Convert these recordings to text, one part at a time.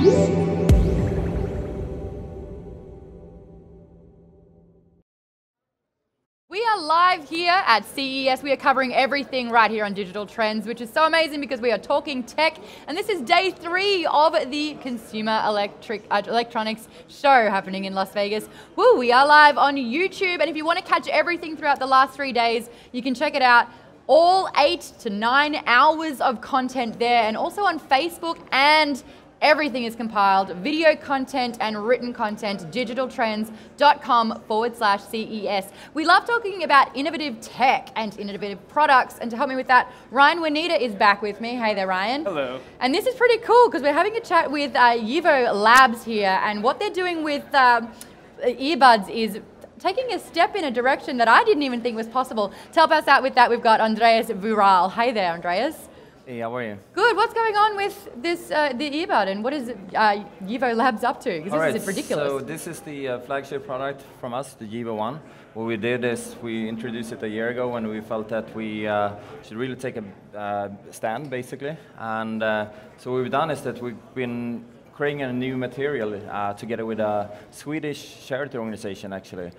We are live here at CES. We are covering everything right here on Digital Trends, which is so amazing because we are talking tech. And this is day 3 of the Consumer Electronics Show happening in Las Vegas. Woo, we are live on YouTube. And if you want to catch everything throughout the last 3 days, you can check it out. All 8 to 9 hours of content there, and also on Facebook, and everything is compiled, video content and written content, digitaltrends.com/CES. We love talking about innovative tech and innovative products, and to help me with that, Ryan Juanita is back with me. Hey there, Ryan. Hello. And this is pretty cool because we're having a chat with Yevo Labs here, and what they're doing with earbuds is taking a step in a direction that I didn't even think was possible. To help us out with that, we've got Andreas Vural. Hi there, Andreas. Hey, how are you? Good. What's going on with this the earbud, and what is Yevo Labs up to? Because this is ridiculous. So this is the flagship product from us, the Yevo One. What we did is we introduced it a year ago when we felt that we should really take a stand, basically. And so what we've done is that we've been creating a new material together with a Swedish charity organization, actually,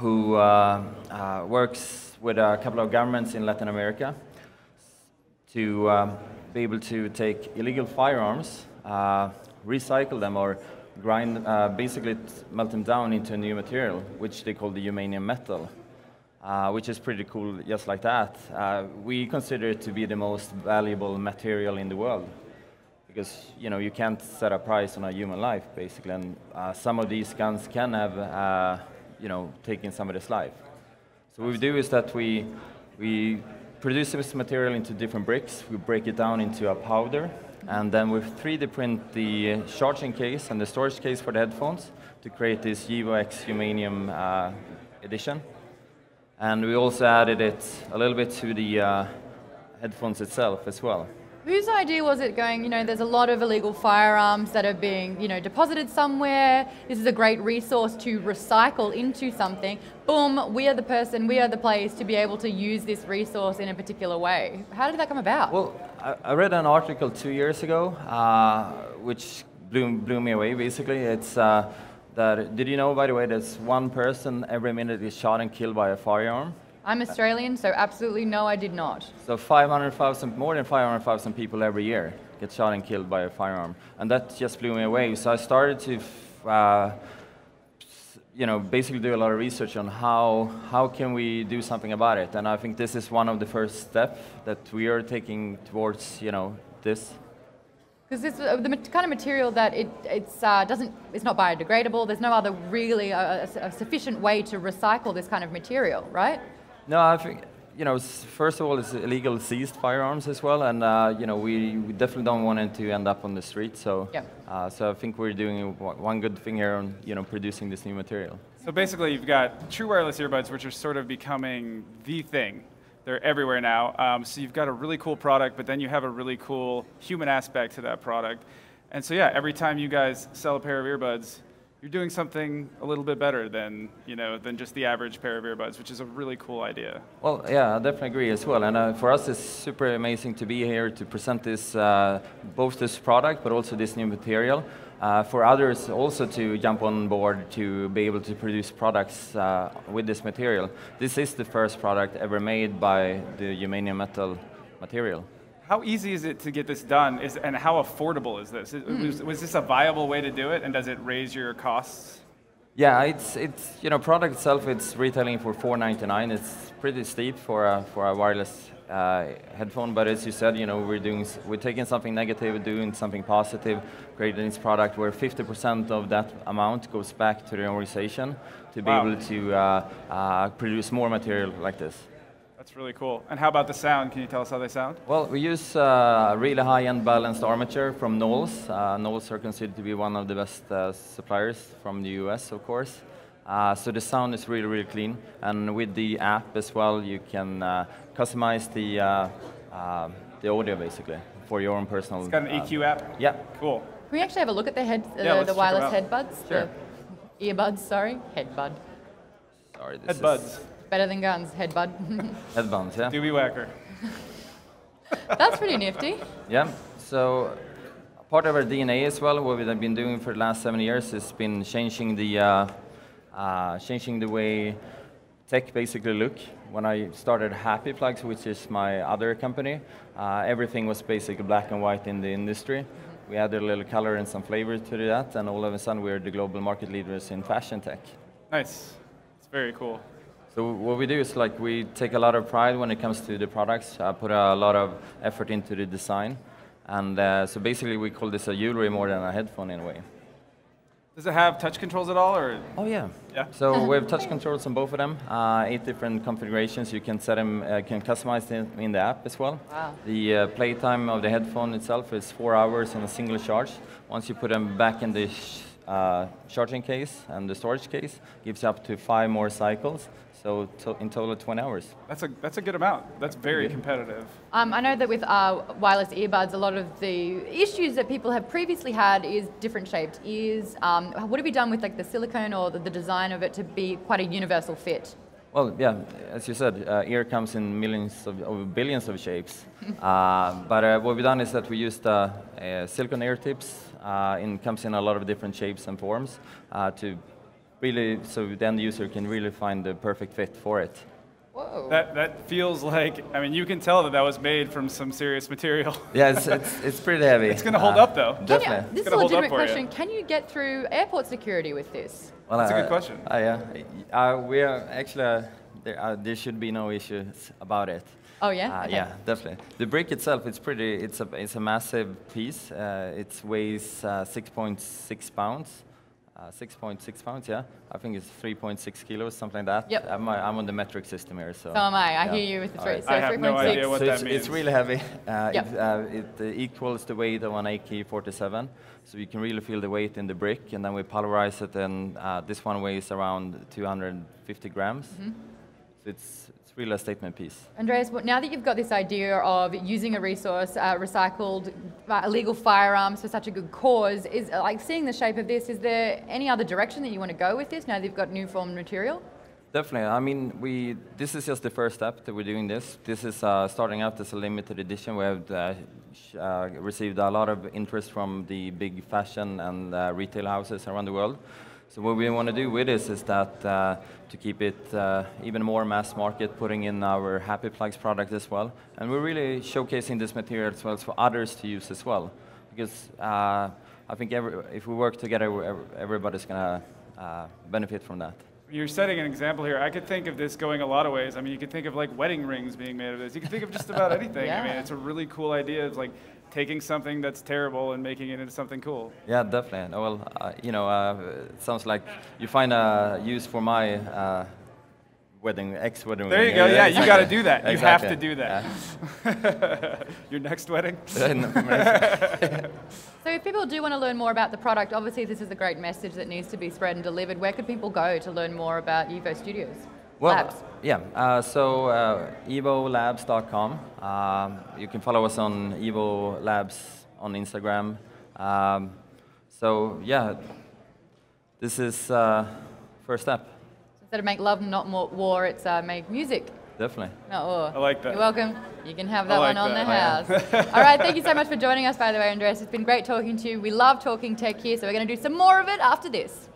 who works with a couple of governments in Latin America to be able to take illegal firearms, recycle them, or grind, basically melt them down into a new material, which they call the uranium metal, which is pretty cool just like that. We consider it to be the most valuable material in the world, because you can't set a price on a human life, basically, and some of these guns can have taken somebody's life. So what we do is that we produce this material into different bricks. We break it down into a powder, and then we 3D print the charging case and the storage case for the headphones to create this Yevo X Humanium edition. And we also added it a little bit to the headphones itself as well. Whose idea was it going, there's a lot of illegal firearms that are being, deposited somewhere. This is a great resource to recycle into something. Boom, we are the person, we are the place to be able to use this resource in a particular way. How did that come about? Well, I read an article 2 years ago, which blew me away, basically. It's that, did you know, by the way, there's 1 person every minute is shot and killed by a firearm? I'm Australian, so absolutely no, I did not. So more than 500,000 people every year get shot and killed by a firearm. And that just blew me away. So I started to, basically do a lot of research on how can we do something about it. And I think this is one of the first steps that we are taking towards, this. Because it's the kind of material that it's not biodegradable. There's no other really a sufficient way to recycle this kind of material, right? No, I think, first of all, it's illegal seized firearms as well, and, we definitely don't want it to end up on the street, so so I think we're doing one good thing here on, producing this new material. So basically, you've got true wireless earbuds, which are sort of becoming the thing. They're everywhere now, so you've got a really cool product, but then you have a really cool human aspect to that product. And so yeah, every time you guys sell a pair of earbuds, you're doing something a little bit better than just the average pair of earbuds, which is a really cool idea. Well, yeah, I definitely agree as well. And for us, it's super amazing to be here to present this, both this product, but also this new material. For others also to jump on board to be able to produce products with this material. This is the first product ever made by the uranium metal material. How easy is it to get this done, and how affordable is this? Was this a viable way to do it, and does it raise your costs? Yeah, it's product itself, it's retailing for $4.99. It's pretty steep for a wireless headphone, but as you said, we're taking something negative, doing something positive, creating this product where 50% of that amount goes back to the organization to be able to produce more material like this. That's really cool. And how about the sound? Can you tell us how they sound? Well, we use really high-end balanced armature from Knowles. Knowles are considered to be one of the best suppliers from the US, of course. So the sound is really, really clean. And with the app as well, you can customize the audio, basically, for your own personal... It's got an EQ app? Yeah. Cool. Can we actually have a look at the the wireless headbuds? Sure. The earbuds, sorry. Headbud. Sorry, this Headbuds. Better than guns, headbud. Headbuds, yeah. Doobie whacker. That's pretty nifty. Yeah, so part of our DNA as well, what we've been doing for the last 7 years has been changing the way tech basically look. When I started Happy Plugs, which is my other company, everything was basically black and white in the industry. We added a little color and some flavor to that, and all of a sudden we're the global market leaders in fashion tech. Nice. It's very cool. So what we do is like we take a lot of pride when it comes to the products, put a lot of effort into the design, and so basically we call this a jewelry more than a headphone in a way. Does it have touch controls at all, or? Oh yeah. Yeah. So we have touch controls on both of them. 8 different configurations. You can set them, can customize them in the app as well. Wow. The playtime of the headphone itself is 4 hours in a single charge. Once you put them back in the charging case and the storage case, gives you up to 5 more cycles. So in total 20 hours. That's a good amount. That's very competitive. I know that with wireless earbuds, a lot of the issues that people have previously had is different shaped ears. What have you done with like the silicone or the design of it to be quite a universal fit? Well, yeah, as you said, ear comes in millions of billions of shapes. But what we've done is that we used silicone ear tips. Comes in a lot of different shapes and forms to really, so the end user can really find the perfect fit for it. Whoa. That feels like, I mean, you can tell that was made from some serious material. Yeah, it's pretty heavy. It's going to hold up, though. Definitely. This is a legitimate question. Can you get through airport security with this? Well, that's a good question. We are actually, there should be no issues about it. Oh yeah? Okay. Yeah, definitely. The brick itself, it's a massive piece. It weighs 6.6 pounds. 6.6 pounds, yeah. I think it's 3.6 kilos, something like that. Yep. I'm on the metric system here, so. So am I. I yeah. hear you with the 3. Right. So I have 3.6. no idea what that means. It's really heavy. Yep. It equals the weight of an AK-47, so you can really feel the weight in the brick, and then we polarize it, and this one weighs around 250 grams. Mm-hmm. So it's really a statement piece. Andreas, now that you've got this idea of using a resource, recycled illegal firearms for such a good cause, is like seeing the shape of this, is there any other direction that you want to go with this now that you've got new formed material? Definitely. I mean, this is just the first step that we're doing this. This is starting out as a limited edition. We have received a lot of interest from the big fashion and retail houses around the world. So what we want to do with this is that to keep it even more mass market, putting in our Happy Plugs product as well. And we're really showcasing this material as well for others to use as well. Because I think if we work together, everybody's going to benefit from that. You're setting an example here. I could think of this going a lot of ways. I mean, you could think of like wedding rings being made of this. You could think of just about anything. Yeah. I mean, it's a really cool idea. It's like taking something that's terrible and making it into something cool. Yeah, definitely. Well, it sounds like you find a use for my ex-wedding ring. There you go. Yeah, exactly. you got to do that. Exactly. You have to do that. Yeah. Your next wedding? So if people do want to learn more about the product, obviously this is a great message that needs to be spread and delivered. Where could people go to learn more about Yevo Studios? Well, Labs? Yeah, so evolabs.com. You can follow us on Yevo Labs on Instagram. So yeah, this is first step. Instead of make love, not more war, it's make music. Definitely. Not war. I like that. You're welcome. You can have that like one on the that. house. All right, thank you so much for joining us, by the way, Andreas. It's been great talking to you. We love talking tech here, so we're going to do some more of it after this.